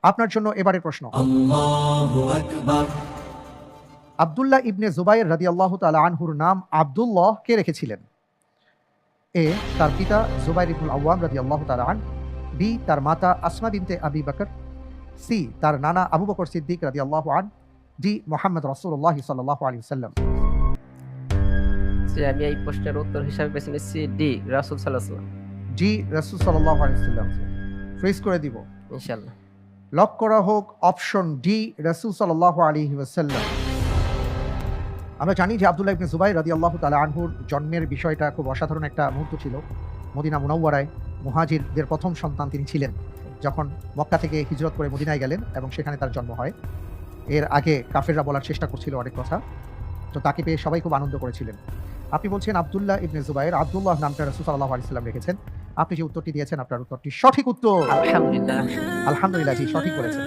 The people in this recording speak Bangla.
আপনার জন্য এবারের প্রশ্ন। আল্লাহু আকবার। আব্দুল্লাহ ইবনে জুবাইর রাদিয়াল্লাহু তাআলা আনহুর নাম আব্দুল্লাহ কে রেখেছিলেন? এ, তার পিতা জুবাইর ইবনুল আওয়াম রাদিয়াল্লাহু তাআলা আন। বি, তার মাতা আসমা বিনতে আবি বকর। সি, তার নানা আবু বকর সিদ্দিক রাদিয়াল্লাহু আন। ডি, মুহাম্মদ রাসূলুল্লাহ সাল্লাল্লাহু আলাইহি ওয়াসাল্লাম। যে আমি এই প্রশ্নের উত্তর হিসাবে বেছে নিচ্ছি ডি, রাসূল সাল্লাল্লাহু আলাইহি ওয়াসাল্লাম। জি, রাসূল সাল্লাল্লাহু আলাইহি ওয়াসাল্লাম। ফ্রিজ করে দিব। ইনশাআল্লাহ। লক করা হোক অপশন ডি, রাসূল সাল্লাল্লাহু আলাইহি ওয়াসাল্লাম। আমরা জানি যে আব্দুল্লাহ ইবনে জুবাইর রাদিয়াল্লাহু তাআলা আনহুর জন্মের বিষয়টা খুব অসাধারণ একটা মুহূর্ত ছিল। মদিনা মুনাওয়ারায় মুহাজিরদের প্রথম সন্তান তিনি ছিলেন, যখন মক্কা থেকে হিজরত করে মদিনায় গেলেন এবং সেখানে তার জন্ম হয়। এর আগে কাফেররা বলার চেষ্টা করছিল অনেক কথা, তো তাকে পেয়ে সবাই খুব আনন্দ করেছিলেন। আপনি বলছেন আব্দুল্লাহ ইবনে জুবাইর, আব্দুল্লাহ নামটা রাসূল সাল্লাল্লাহু আলাইহি ওয়াসাল্লাম রেখেছেন। আপনি যে উত্তরটি দিয়েছেন আপনার উত্তরটি সঠিক উত্তর। আলহামদুলিল্লাহ। আলহামদুলিল্লাহ, জি সঠিক বলেছেন।